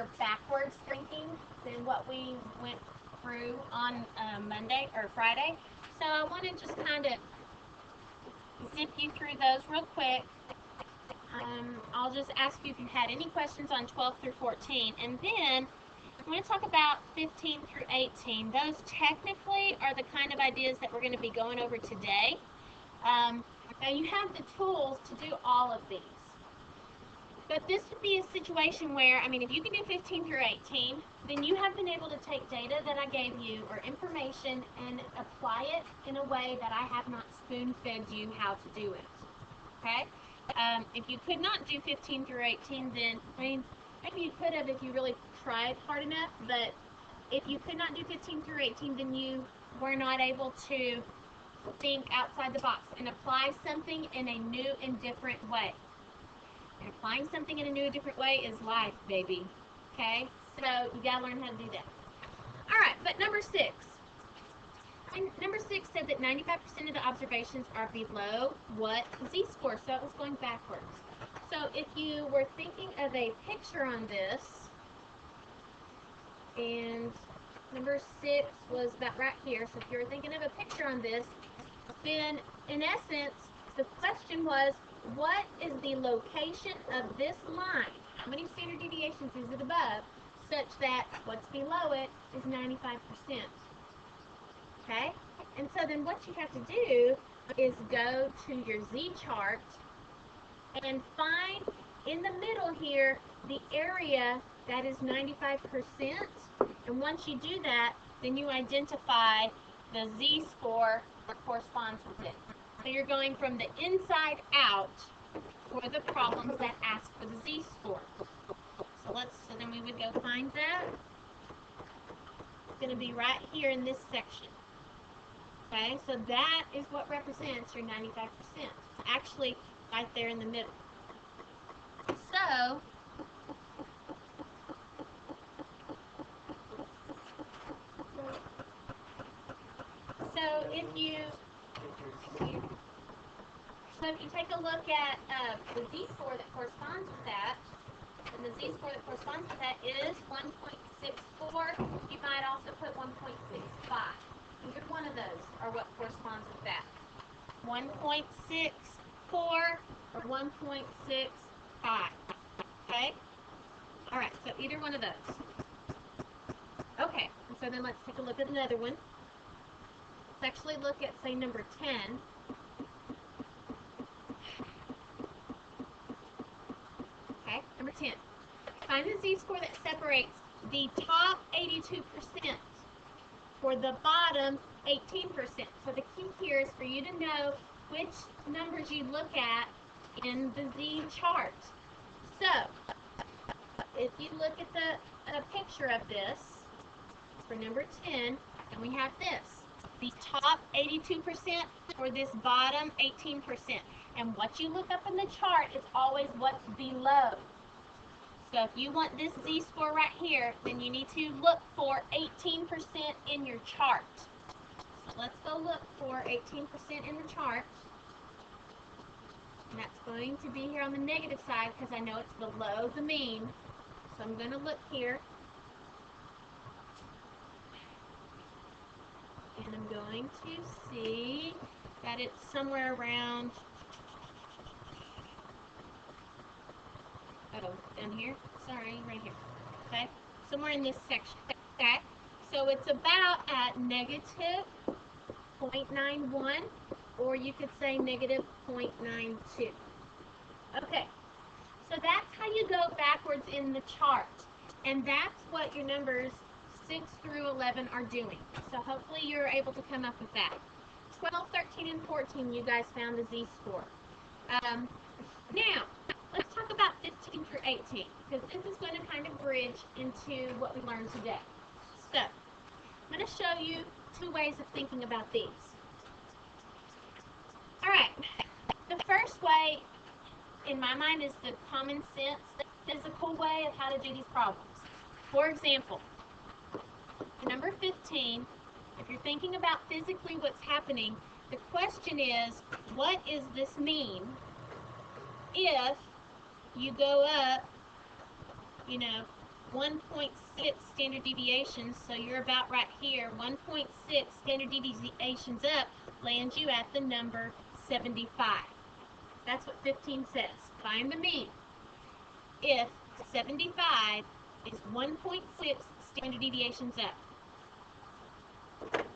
more backwards thinking than what we went through on Monday or Friday. So I want to just kind of zip you through those real quick. I'll just ask you if you had any questions on 12 through 14, and then I'm going to talk about 15 through 18. Those technically are the kind of ideas that we're going to be going over today. Now you have the tools to do all of these. But this would be a situation where, I mean, if you can do 15 through 18, then you have been able to take data that I gave you or information and apply it in a way that I have not spoon-fed you how to do it. Okay? If you could not do 15 through 18, then, I mean, maybe you could have if you really tried hard enough, but if you could not do 15 through 18, then you were not able to think outside the box and apply something in a new and different way. And applying something in a new and different way is life, baby. Okay? So you gotta learn how to do that. Alright, but number 6. Number 6 said that 95% of the observations are below what z-score, so it was going backwards. So if you were thinking of a picture on this, and number 6 was about right here, so if you were thinking of a picture on this, then in essence, the question was, what is the location of this line? How many standard deviations is it above, such that what's below it is 95%? Okay? And so then what you have to do is go to your z-chart and find in the middle here the area that is 95%. And once you do that, then you identify the z-score that corresponds with it. So you're going from the inside out for the problems that ask for the z-score. So then we would go find that. It's going to be right here in this section. Okay, so that is what represents your 95%. It's actually right there in the middle. So if you take a look at the z-score that corresponds with that, and the z-score that corresponds with that is 1.64. You might also put 1.65. Either one of those are what corresponds with that. 1.64 or 1.65. Okay? Alright, so either one of those. Okay, and so then let's take a look at another one. Let's actually look at, say, number 10. Okay, number 10. Find the z-score that separates the top 82% for the bottom 18%. So the key here is for you to know which numbers you look at in the z-chart. So, if you look at the picture of this, for number 10, and we have this. The top 82% for this bottom 18%. And what you look up in the chart is always what's below. So if you want this z-score right here, then you need to look for 18% in your chart. So let's go look for 18% in the chart. And that's going to be here on the negative side because I know it's below the mean. So I'm going to look here. And I'm going to see that it's somewhere around, down here, sorry, right here, okay, somewhere in this section, okay, so it's about at negative 0.91, or you could say negative 0.92, okay, so that's how you go backwards in the chart, and that's what your numbers 6 through 11 are doing. So hopefully you're able to come up with that. 12, 13, and 14, you guys found the z-score. Now, let's talk about 15 through 18, because this is going to kind of bridge into what we learned today. So, I'm going to show you 2 ways of thinking about these. Alright, the first way, in my mind, is the common sense, physical way of how to do these problems. For example, number 15, if you're thinking about physically what's happening, the question is, what is this mean if you go up, 1.6 standard deviations, so you're about right here. 1.6 standard deviations up lands you at the number 75. That's what 15 says. Find the mean if 75 is 1.6 standard deviations up.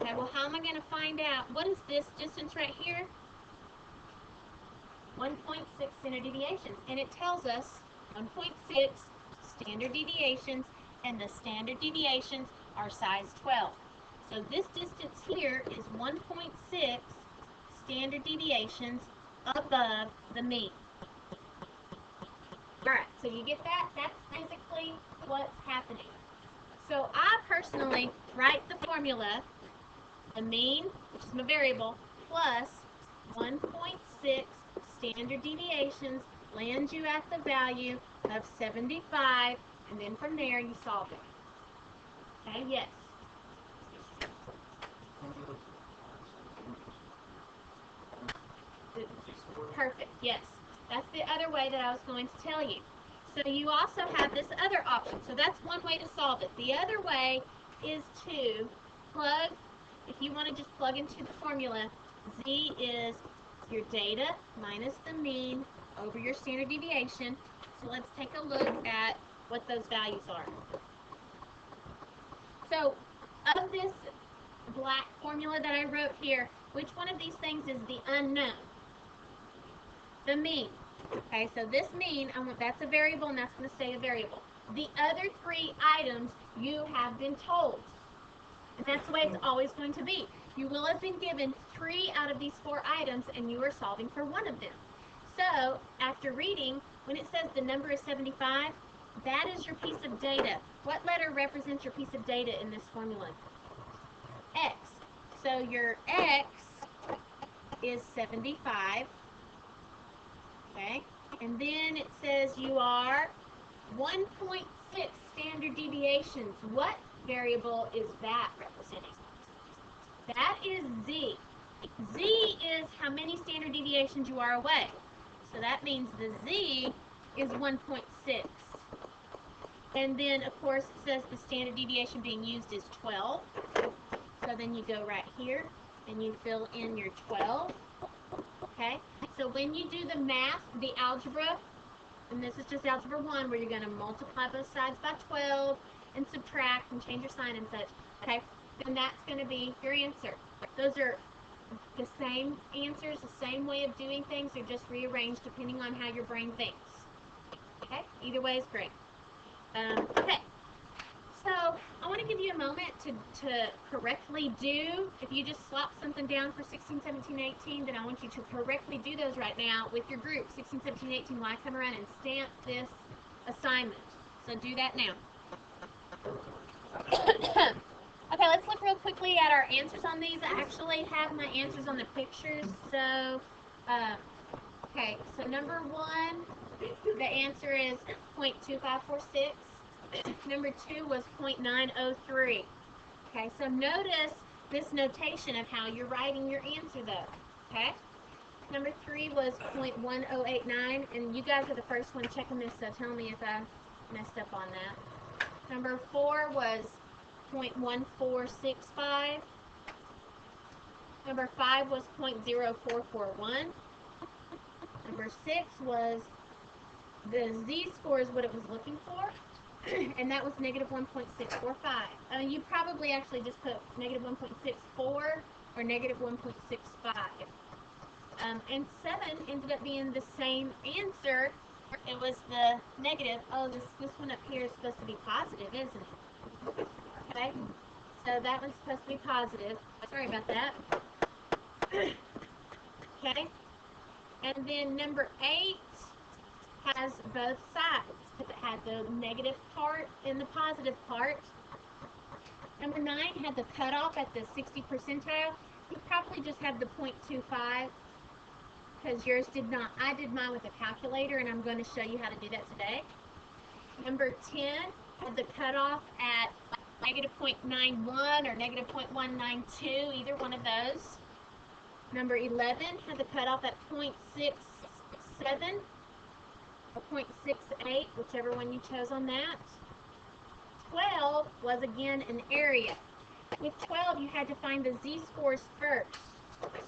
Okay, well, how am I going to find out? What is this distance right here? 1.6 standard deviations. And it tells us 1.6 standard deviations, and the standard deviations are size 12. So this distance here is 1.6 standard deviations above the mean. Alright, so you get that? That's physically what's happening. So I personally write the formula, the mean, which is my variable, plus 1.6 standard deviations lands you at the value of 75, and then from there you solve it. Okay, yes. Perfect, yes. That's the other way that I was going to tell you. So you also have this other option. So that's one way to solve it. The other way is to plug, if you want to just plug into the formula, Z is your data minus the mean over your standard deviation. So let's take a look at what those values are. So of this black formula that I wrote here, which one of these things is the unknown? The mean. Okay, so this mean, that's a variable, and that's going to stay a variable. The other three items you have been told. And that's the way it's always going to be. You will have been given 3 out of these 4 items, and you are solving for one of them. So, after reading, when it says the number is 75, that is your piece of data. What letter represents your piece of data in this formula? X. So, your X is 75. Okay, and then it says you are 1.6 standard deviations. What variable is that representing? That is Z. Z is how many standard deviations you are away. So that means the Z is 1.6. And then, of course, it says the standard deviation being used is 12. So then you go right here and you fill in your 12. Okay, so when you do the math, the algebra, and this is just algebra 1, where you're going to multiply both sides by 12 and subtract and change your sign and such, okay, then that's going to be your answer. Those are the same answers, the same way of doing things, they're just rearranged depending on how your brain thinks. Okay, either way is great. Okay, so I want to give you a moment to correctly do, if you just slop something down for 16, 17, 18, then I want you to correctly do those right now with your group, 16, 17, 18, while I come around and stamp this assignment. So do that now. Okay, let's look real quickly at our answers on these. I actually have my answers on the pictures. So, okay, so number 1, the answer is 0.2546. Number 2 was 0.903. Okay, so notice this notation of how you're writing your answer though. Okay? Number 3 was 0.1089, and you guys are the first one checking this, so tell me if I messed up on that. Number 4 was 0.1465. Number 5 was 0.0441. Number 6 was the Z-score is what it was looking for, and that was negative 1.645. You probably actually just put negative 1.64 or negative 1.65. And 7 ended up being the same answer. It was the negative. Oh, this one up here is supposed to be positive, isn't it? Okay, so that one's supposed to be positive. Sorry about that. Okay, and then number 8 has both sides. It had the negative part and the positive part. Number 9 had the cutoff at the 60 percentile. You probably just have the 0.25 because yours did not. I did mine with a calculator, and I'm going to show you how to do that today. Number 10 had the cutoff at negative 0.91 or negative 0.192, either one of those. Number 11 had the cutoff at 0.67 or 0.68, whichever one you chose on that. 12 was again an area. With 12, you had to find the z-scores first.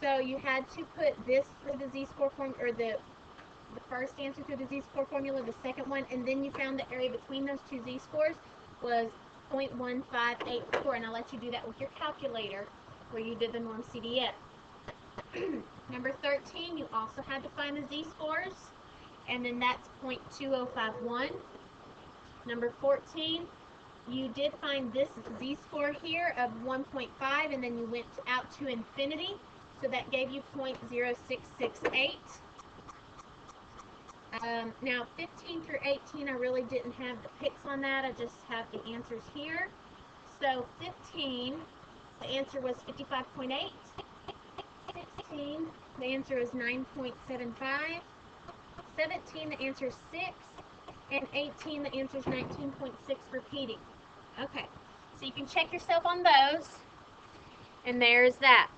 So you had to put this through the z-score form, or the first answer through the z-score formula, the second one, and then you found the area between those two z-scores was 0.1584, and I'll let you do that with your calculator where you did the norm CDF. Number 13, you also had to find the z-scores, and then that's 0.2051. Number 14, you did find this z-score here of 1.5, and then you went out to infinity, so that gave you 0.0668. Now 15 through 18, I really didn't have the picks on that, I just have the answers here. So 15, the answer was 55.8. 16, the answer is 9.75. 17, the answer is 6. And 18, the answer is 19.6, repeating. Okay, so you can check yourself on those. And there's that.